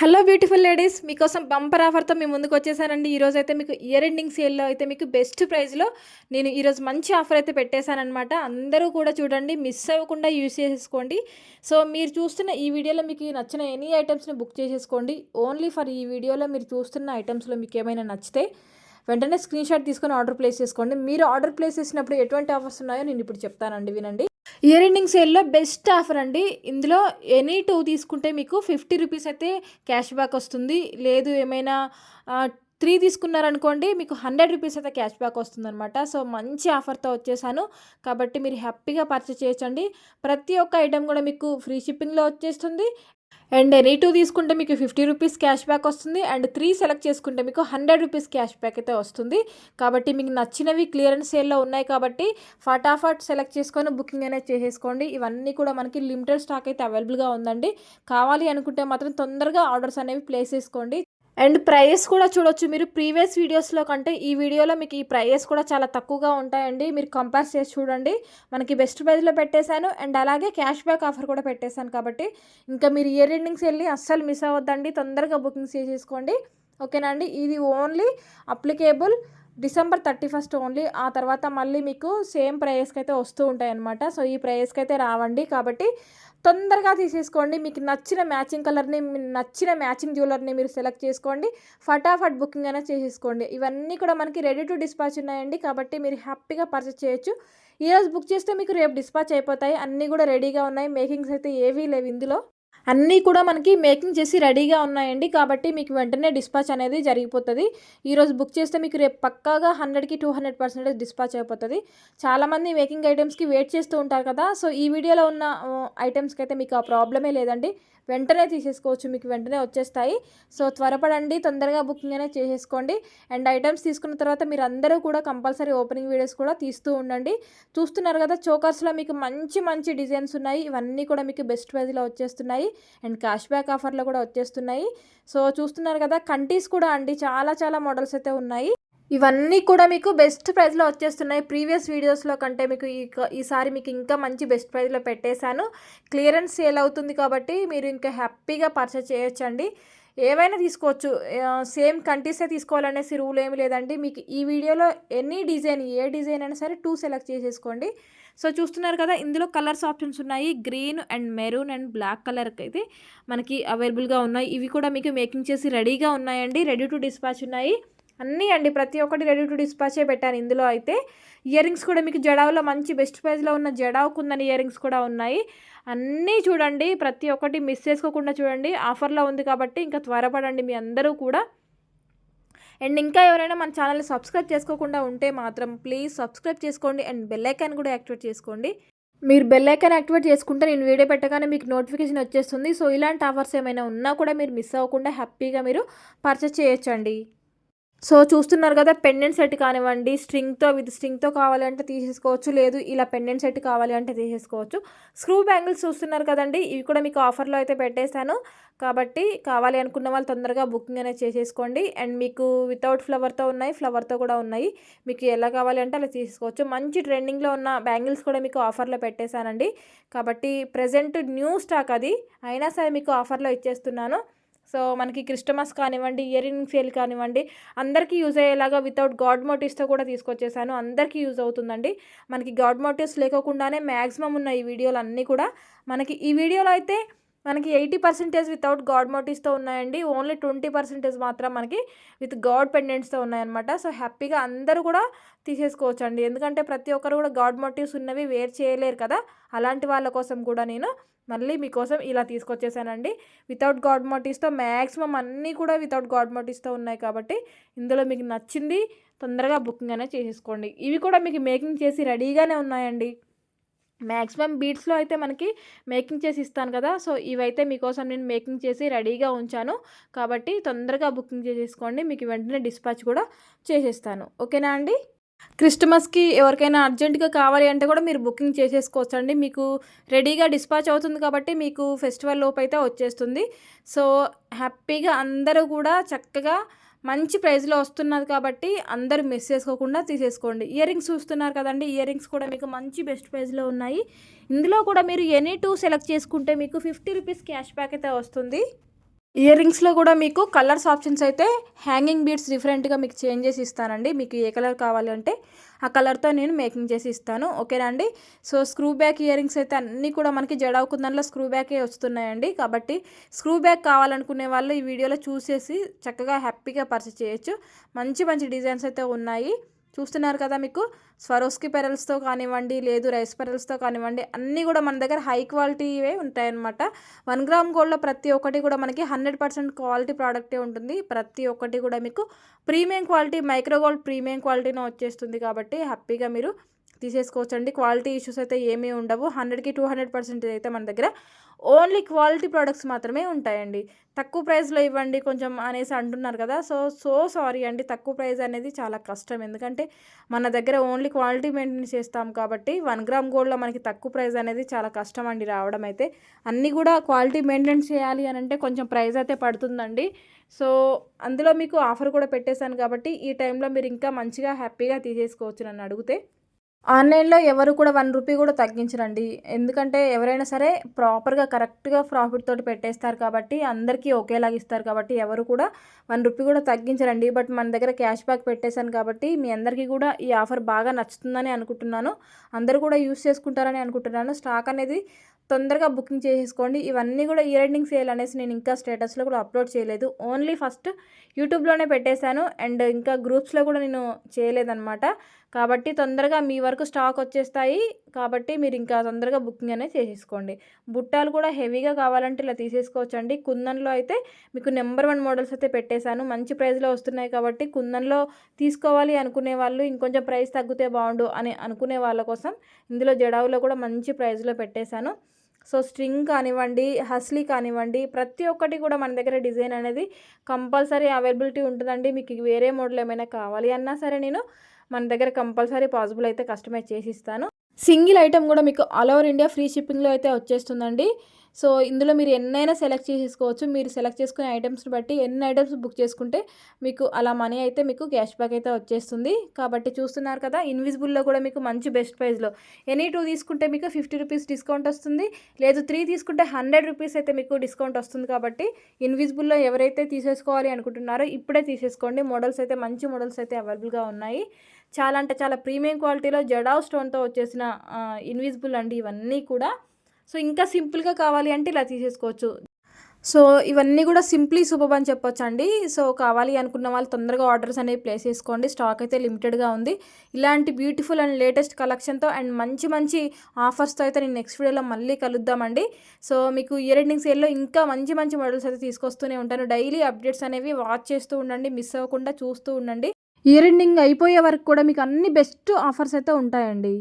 Hello beautiful ladies, మీకోసం bumper ఆఫర్తో మీ ముందుకు వచ్చేసానండి. ఈరోజైతే మీకు ఇయర్ ఎండింగ్ సేల్లో అయితే మీకు బెస్ట్ ప్రైస్లో నేను ఈరోజు మంచి ఆఫర్ అయితే పెట్టేశానమాట. అందరూ కూడా చూడండి, మిస్ అవ్వకుండా యూజ్ చేసేసుకోండి. సో మీరు చూస్తున్న ఈ వీడియోలో మీకు నచ్చిన ఎనీ ఐటమ్స్ని బుక్ చేసేసుకోండి. ఓన్లీ ఫర్ ఈ వీడియోలో మీరు చూస్తున్న ఐటమ్స్లో మీకు ఏమైనా నచ్చితే వెంటనే స్క్రీన్ షాట్ తీసుకొని ఆర్డర్ ప్లేస్ చేసుకోండి. మీరు ఆర్డర్ ప్లేస్ చేసినప్పుడు ఎటువంటి ఆఫర్స్ ఉన్నాయో నేను ఇప్పుడు చెప్తానండి, వినండి. ఇయర్ ఎండింగ్ సేల్లో బెస్ట్ ఆఫర్ అండి. ఇందులో ఎనీ 2 తీసుకుంటే మీకు 50 రూపీస్ అయితే క్యాష్ బ్యాక్ వస్తుంది. లేదు ఏమైనా 3 తీసుకున్నారనుకోండి, మీకు 100 రూపీస్ అయితే క్యాష్ బ్యాక్ వస్తుందన్నమాట. సో మంచి ఆఫర్తో వచ్చేసాను కాబట్టి మీరు హ్యాపీగా పర్చేస్ చేయొచ్చండి. ప్రతి ఒక్క ఐటెం కూడా మీకు ఫ్రీ షిప్పింగ్లో వచ్చేస్తుంది. అండ్ ఎనీ 2 తీసుకుంటే మీకు 50 రూపీస్ క్యాష్ బ్యాక్ వస్తుంది. అండ్ 3 సెలెక్ట్ చేసుకుంటే మీకు 100 రూపీస్ క్యాష్ బ్యాక్ అయితే వస్తుంది. కాబట్టి మీకు నచ్చినవి క్లియరెన్స్ సేల్లో ఉన్నాయి కాబట్టి ఫటాఫట్ సెలెక్ట్ చేసుకొని బుకింగ్ అనేది చేసేసుకోండి. ఇవన్నీ కూడా మనకి లిమిటెడ్ స్టాక్ అయితే అవైలబుల్గా ఉందండి. కావాలి అనుకుంటే మాత్రం తొందరగా ఆర్డర్స్ అనేవి ప్లేస్ చేసుకోండి. అండ్ ప్రైస్ కూడా చూడొచ్చు మీరు. ప్రీవియస్ వీడియోస్లో కంటే ఈ వీడియోలో మీకు ఈ ప్రైస్ కూడా చాలా తక్కువగా ఉంటాయండి. మీరు కంపేర్ చేసి చూడండి. మనకి బెస్ట్ ప్రైస్లో పెట్టేశాను. అండ్ అలాగే క్యాష్ బ్యాక్ ఆఫర్ కూడా పెట్టేశాను కాబట్టి ఇంకా మీరు ఇయర్ ఎండింగ్స్ వెళ్ళి అస్సలు మిస్ అవ్వద్దండి. తొందరగా బుకింగ్స్ చేసేసుకోండి. ఓకేనా అండి. ఇది ఓన్లీ అప్లికేబుల్ December 31 ఓన్లీ. ఆ తర్వాత మళ్ళీ మీకు సేమ్ ప్రైస్కి అయితే వస్తూ ఉంటాయి అన్నమాట. సో ఈ ప్రైస్కి అయితే రావండి. కాబట్టి తొందరగా తీసేసుకోండి. మీకు నచ్చిన మ్యాచింగ్ కలర్ని, నచ్చిన మ్యాచింగ్ జ్యువెలర్ని మీరు సెలెక్ట్ చేసుకోండి. ఫటాఫట్ బుకింగ్ అనేది చేసేసుకోండి. ఇవన్నీ కూడా మనకి రెడీ టు డిస్పాచ్ ఉన్నాయండి. కాబట్టి మీరు హ్యాపీగా పర్చేస్ చేయొచ్చు. ఈరోజు బుక్ చేస్తే మీకు రేపు డిస్పాచ్ అయిపోతాయి. అన్నీ కూడా రెడీగా ఉన్నాయి. మేకింగ్స్ అయితే ఏవీ లేవు ఇందులో. అన్నీ కూడా మనకి మేకింగ్ చేసి రెడీగా ఉన్నాయండి. కాబట్టి మీకు వెంటనే డిస్పాచ్ అనేది జరిగిపోతుంది. ఈరోజు బుక్ చేస్తే మీకు రేపు పక్కాగా 100కి 200% డిస్పాచ్ అయిపోతుంది. చాలామంది మేకింగ్ ఐటమ్స్కి వెయిట్ చేస్తూ ఉంటారు కదా. సో ఈ వీడియోలో ఉన్న ఐటమ్స్కి అయితే మీకు ఆ ప్రాబ్లమే లేదండి. వెంటనే తీసేసుకోవచ్చు, మీకు వెంటనే వచ్చేస్తాయి. సో త్వరపడండి, తొందరగా బుకింగ్ అనేది చేసేసుకోండి. అండ్ ఐటమ్స్ తీసుకున్న తర్వాత మీరు అందరూ కూడా కంపల్సరీ ఓపెనింగ్ వీడియోస్ కూడా తీస్తూ ఉండండి. చూస్తున్నారు కదా, చోకర్స్లో మీకు మంచి మంచి డిజైన్స్ ఉన్నాయి. ఇవన్నీ కూడా మీకు బెస్ట్ ప్రైస్లో వచ్చేస్తున్నాయి. అండ్ క్యాష్ బ్యాక్ ఆఫర్లో కూడా వచ్చేస్తున్నాయి. సో చూస్తున్నారు కదా, కంటీస్ కూడా అండి చాలా చాలా మోడల్స్ అయితే ఉన్నాయి. ఇవన్నీ కూడా మీకు బెస్ట్ ప్రైస్లో వచ్చేస్తున్నాయి. ప్రీవియస్ వీడియోస్లో కంటే మీకు ఈసారి మీకు ఇంకా మంచి బెస్ట్ ప్రైస్లో పెట్టేశాను. క్లియరెన్స్ సేల్ అవుతుంది కాబట్టి మీరు ఇంకా హ్యాపీగా పర్చేస్ చేయొచ్చండి. ఏవైనా తీసుకోవచ్చు. సేమ్ కంటీసే తీసుకోవాలనేసి రూల్ ఏమి లేదండి. మీకు ఈ వీడియోలో ఎనీ డిజైన్, ఏ డిజైన్ అయినా సరే 2 సెలెక్ట్ చేసేసుకోండి. సో చూస్తున్నారు కదా, ఇందులో కలర్స్ ఆప్షన్స్ ఉన్నాయి. Green and maroon and black కలర్కి అయితే మనకి అవైలబుల్గా ఉన్నాయి. ఇవి కూడా మీకు మేకింగ్ చేసి రెడీగా ఉన్నాయండి. రెడీ టు డిస్పాచ్ ఉన్నాయి అన్నీ అండి. ప్రతి ఒక్కటి రెడీ టు డిస్పాచే పెట్టాను ఇందులో అయితే. ఇయర్ రింగ్స్ కూడా మీకు జడావులో మంచి బెస్ట్ ప్రైస్లో ఉన్న జడావు కుందని ఇయర్ రింగ్స్ కూడా ఉన్నాయి. అన్నీ చూడండి, ప్రతి ఒక్కటి మిస్ చేసుకోకుండా చూడండి. ఆఫర్లో ఉంది కాబట్టి ఇంకా త్వరపడండి మీ అందరూ కూడా. అండ్ ఇంకా ఎవరైనా మన ఛానల్ని సబ్స్క్రైబ్ చేసుకోకుండా ఉంటే మాత్రం ప్లీజ్ సబ్స్క్రైబ్ చేసుకోండి. అండ్ బెల్ ఐకాన్ కూడా యాక్టివేట్ చేసుకోండి. మీరు బెల్ ఐకాన్ యాక్టివేట్ చేసుకుంటే నేను వీడియో పెట్టగానే మీకు నోటిఫికేషన్ వచ్చేస్తుంది. సో ఇలాంటి ఆఫర్స్ ఏమైనా ఉన్నా కూడా మీరు మిస్ అవ్వకుండా హ్యాపీగా మీరు పర్చేస్ చేయొచ్చండి. సో చూస్తున్నారు కదా, పెండెంట్ సెట్ కానివ్వండి, విత్ స్ట్రింగ్తో కావాలి అంటే తీసేసుకోవచ్చు. లేదు ఇలా పెండెంట్ సెట్ కావాలి అంటే తీసేసుకోవచ్చు. స్క్రూ బ్యాంగిల్స్ చూస్తున్నారు కదండి, ఇవి కూడా మీకు ఆఫర్లో అయితే పెట్టేశాను. కాబట్టి కావాలి అనుకున్న వాళ్ళు తొందరగా బుకింగ్ అనేది చేసేసుకోండి. అండ్ మీకు వితౌట్ ఫ్లవర్తో ఉన్నాయి, ఫ్లవర్తో కూడా ఉన్నాయి. మీకు ఎలా కావాలి అంటే అలా తీసుకోవచ్చు. మంచి ట్రెండింగ్లో ఉన్న బ్యాంగిల్స్ కూడా మీకు ఆఫర్లో పెట్టేశానండి. కాబట్టి ప్రజెంట్ న్యూ స్టాక్ అది, అయినా సరే మీకు ఆఫర్లో ఇచ్చేస్తున్నాను. సో మనకి క్రిస్టమస్ కానివ్వండి, ఇయర్ రింగ్ సేల్ కానివ్వండి, అందరికీ యూజ్ అయ్యేలాగా వితౌట్ గాడ్ మోటివ్స్తో కూడా తీసుకొచ్చేసాను. అందరికీ యూజ్ అవుతుందండి. మనకి గాడ్ మోటివ్స్ లేకోకుండానే మ్యాక్సిమం ఉన్న ఈ వీడియోలు అన్నీ కూడా మనకి ఈ వీడియోలో అయితే మనకి 80% వితౌట్ గాడ్ మోటివ్స్తో ఉన్నాయండి. ఓన్లీ 20% మాత్రం మనకి విత్ గాడ్ పెండెంట్స్తో ఉన్నాయన్నమాట. సో హ్యాపీగా అందరూ కూడా తీసేసుకోవచ్చు అండి. ఎందుకంటే ప్రతి ఒక్కరు కూడా గాడ్ మోటివ్స్ ఉన్నవి వేర్ చేయలేరు కదా. అలాంటి వాళ్ళ కోసం కూడా నేను మళ్ళీ మీకోసం ఇలా తీసుకొచ్చేసానండి. వితౌట్ గాడ్ మోటివ్స్తో మ్యాక్సిమం అన్నీ కూడా వితౌట్ గాడ్ మోటివ్స్తో ఉన్నాయి కాబట్టి ఇందులో మీకు నచ్చింది తొందరగా బుకింగ్ అనేది చేసేసుకోండి. ఇవి కూడా మీకు మేకింగ్ చేసి రెడీగానే ఉన్నాయండి. మ్యాక్సిమం బీడ్స్లో అయితే మనకి మేకింగ్ చేసి ఇస్తాను కదా. సో ఇవైతే మీకోసం నేను మేకింగ్ చేసి రెడీగా ఉంచాను కాబట్టి తొందరగా బుకింగ్ చేసేసుకోండి. మీకు వెంటనే డిస్పాచ్ కూడా చేసేస్తాను. ఓకేనా అండి. క్రిస్టమస్కి ఎవరికైనా అర్జెంటుగా కావాలి అంటే కూడా మీరు బుకింగ్ చేసేసుకోవచ్చు అండి. మీకు రెడీగా డిస్పాచ్ అవుతుంది కాబట్టి మీకు ఫెస్టివల్ లోపు అయితే వచ్చేస్తుంది. సో హ్యాపీగా అందరూ కూడా చక్కగా మంచి ప్రైస్లో వస్తున్నది కాబట్టి అందరూ మిస్ చేసుకోకుండా తీసేసుకోండి. ఇయర్ రింగ్స్ చూస్తున్నారు కదండి, ఇయర్ రింగ్స్ కూడా మీకు మంచి బెస్ట్ ప్రైస్లో ఉన్నాయి. ఇందులో కూడా మీరు ఎనీ 2 సెలెక్ట్ చేసుకుంటే మీకు 50 రూపీస్ క్యాష్ బ్యాక్ అయితే వస్తుంది. ఇయర్ రింగ్స్‌లో కూడా మీకు కలర్స్ ఆప్షన్స్ అయితే హ్యాంగింగ్ బీడ్స్ డిఫరెంట్‌గా మీకు చేంజ్ చేసి ఇస్తానండి. మీకు ఏ కలర్ కావాలి అంటే ఆ కలర్‌తో నేను మేకింగ్ చేసి ఇస్తాను. ఓకేనా అండి. So, screw back ear rings అయితే అన్నీ కూడా మనకి జడావు కుందన్‌లో స్క్రూ బ్యాకే వస్తున్నాయండి. కాబట్టి స్క్రూ బ్యాక్ కావాలనుకునే వాళ్ళు ఈ వీడియోలో చూసేసి చక్కగా హ్యాపీగా పర్చేస్ చేయొచ్చు. మంచి మంచి డిజైన్స్ అయితే ఉన్నాయి. చూస్తున్నారు కదా మీకు స్వరోస్కి పెరల్స్‌తో కానివ్వండి, లేదు రైస్ పెరల్స్‌తో కానివ్వండి, అన్నీ కూడా మన దగ్గర హై క్వాలిటీవే ఉంటాయన్నమాట. 1 గ్రామ్ గోల్డ్‌లో ప్రతి ఒక్కటి కూడా మనకి 100% క్వాలిటీ ప్రోడక్టే ఉంటుంది. ప్రతి ఒక్కటి కూడా మీకు premium quality micro gold premium క్వాలిటీలో వచ్చేస్తుంది కాబట్టి హ్యాపీగా మీరు తీసేసుకోవచ్చండి. క్వాలిటీ ఇష్యూస్ అయితే ఏమీ ఉండవు. 100కి 200% అయితే మన దగ్గర ఓన్లీ క్వాలిటీ ప్రొడక్ట్స్ మాత్రమే ఉంటాయండి. తక్కువ ప్రైస్‌లో ఇవ్వండి కొంచెం అనేసి అంటున్నారు కదా! సో సారీ అండి. తక్కువ ప్రైస్ అనేది చాలా కష్టం. ఎందుకంటే మన దగ్గర ఓన్లీ క్వాలిటీ మెయింటైన్ చేస్తాం కాబట్టి 1 గ్రామ్ గోల్డ్‌లో మనకి తక్కువ ప్రైస్ అనేది చాలా కష్టం అండి రావడం అయితే. అన్నీ కూడా క్వాలిటీ మెయింటైన్ చేయాలి అనంటే కొంచెం ప్రైస్ అయితే పడుతుందండి. సో, అందులో మీకు ఆఫర్ కూడా పెట్టేసాను కాబట్టి ఈ టైంలో మీరు ఇంకా మంచిగా హ్యాపీగా తీసేసుకోవచ్చు నన్నడిగితే. ఆన్‌లైన్‌లో ఎవరు కూడా రూ. 1 కూడా తగ్గించరండి. ఎందుకంటే ఎవరైనా సరే ప్రాపర్‌గా కరెక్ట్‌గా ప్రాఫిట్ తోటి పెట్టేస్తారు కాబట్టి అందరికీ ఒకేలాగా ఇస్తారు కాబట్టి ఎవరు కూడా రూ. 1 కూడా తగ్గించరండి. బట్ మన దగ్గర క్యాష్ బ్యాక్ పెట్టేసాను కాబట్టి మీ అందరికీ కూడా ఈ ఆఫర్ బాగా నచ్చుతుందని అనుకుంటున్నాను. అందరూ కూడా యూజ్ చేసుకుంటారని అనుకుంటున్నాను. స్టాక్ అనేది తొందరగా బుకింగ్ చేసేసుకోండి. ఇవన్నీ కూడా ఇయర్ ఎండింగ్ సేల్ అనేసి నేను ఇంకా స్టేటస్‌లో కూడా అప్‌లోడ్ చేయలేదు. ఓన్లీ ఫస్ట్ యూట్యూబ్‌లోనే పెట్టేశాను. అండ్ ఇంకా గ్రూప్స్‌లో కూడా నేను చేయలేదనమాట. కాబట్టి తొందరగా మీ వరకు స్టాక్ వచ్చేస్తాయి. కాబట్టి మీరు ఇంకా తొందరగా బుకింగ్ అనేది చేసేసుకోండి. బుట్టాలు కూడా హెవీగా కావాలంటే ఇలా తీసేసుకోవచ్చండి. కుందన్‌లో అయితే మీకు నంబర్ 1 మోడల్స్ అయితే పెట్టేశాను. మంచి ప్రైస్‌లో వస్తున్నాయి కాబట్టి కుందన్‌లో తీసుకోవాలి అనుకునే వాళ్ళు ఇంకొంచెం ప్రైస్ తగ్గితే బాగుండు అని అనుకునే వాళ్ళ కోసం ఇందులో జడావులో కూడా మంచి ప్రైస్‌లో పెట్టేశాను. సో, స్ట్రింగ్ కానివ్వండి, హస్లీ కానివ్వండి, ప్రతి ఒక్కటి కూడా మన దగ్గర డిజైన్ అనేది కంపల్సరీ అవైలబిలిటీ ఉంటుందండి. మీకు వేరే మోడల్ ఏమైనా కావాలి అన్నా సరే నేను మన దగ్గర కంపల్సరీ పాసిబుల్ అయితే కస్టమైజ్ చేసిస్తాను. సింగిల్ ఐటెమ్ కూడా మీకు ఆల్ ఓవర్ ఇండియా ఫ్రీ షిప్పింగ్‌లో అయితే వచ్చేస్తుందండి. సో, ఇందులో మీరు ఎన్నైనా సెలెక్ట్ చేసేసుకోవచ్చు. మీరు సెలెక్ట్ చేసుకునే ఐటెమ్స్‌ని బట్టి ఎన్ని ఐటెమ్స్ బుక్ చేసుకుంటే మీకు అలా మనీ అయితే మీకు క్యాష్ బ్యాక్ అయితే వచ్చేస్తుంది. కాబట్టి చూస్తున్నారు కదా! ఇన్విజిబుల్‌లో కూడా మీకు మంచి బెస్ట్ ప్రైస్‌లో ఎనీ 2 తీసుకుంటే మీకు రూ. 50 డిస్కౌంట్ వస్తుంది. లేదు 3 తీసుకుంటే రూ. 100 అయితే మీకు డిస్కౌంట్ వస్తుంది కాబట్టి ఇన్విజిబుల్‌లో ఎవరైతే తీసేసుకోవాలి అనుకుంటున్నారో ఇప్పుడే తీసేసుకోండి. మోడల్స్ అయితే మంచి మోడల్స్ అయితే అవైలబుల్‌గా ఉన్నాయి. చాలా అంటే చాలా ప్రీమియం క్వాలిటీలో జడావ్ స్టోన్‌తో వచ్చేసిన ఇన్విజిబుల్ అండి ఇవన్నీ కూడా. సో, ఇంకా సింపుల్‌గా కావాలి అంటే ఇలా తీసేసుకోవచ్చు. సో, ఇవన్నీ కూడా సింప్లీ సూపర్బ్ అని చెప్పొచ్చండి. సో, కావాలి అనుకున్న వాళ్ళు తొందరగా ఆర్డర్స్ అనేవి ప్లేస్ చేసుకోండి. స్టాక్ అయితే లిమిటెడ్‌గా ఉంది. ఇలాంటి బ్యూటిఫుల్ అండ్ లేటెస్ట్ కలెక్షన్‌తో అండ్ మంచి మంచి ఆఫర్స్‌తో అయితే నేను నెక్స్ట్ వీడియోలో మళ్ళీ కలుద్దామండి. సో, మీకు ఇయర్ ఎండింగ్ సేల్‌లో ఇంకా మంచి మంచి మోడల్స్ అయితే తీసుకొస్తూనే ఉంటాను. డైలీ అప్డేట్స్ అనేవి వాచ్ చేస్తూ ఉండండి. మిస్ అవ్వకుండా చూస్తూ ఉండండి. ఇయర్ ఎండింగ్ అయిపోయే వరకు కూడా మీకు అన్ని బెస్ట్ ఆఫర్స్ అయితే ఉంటాయండి.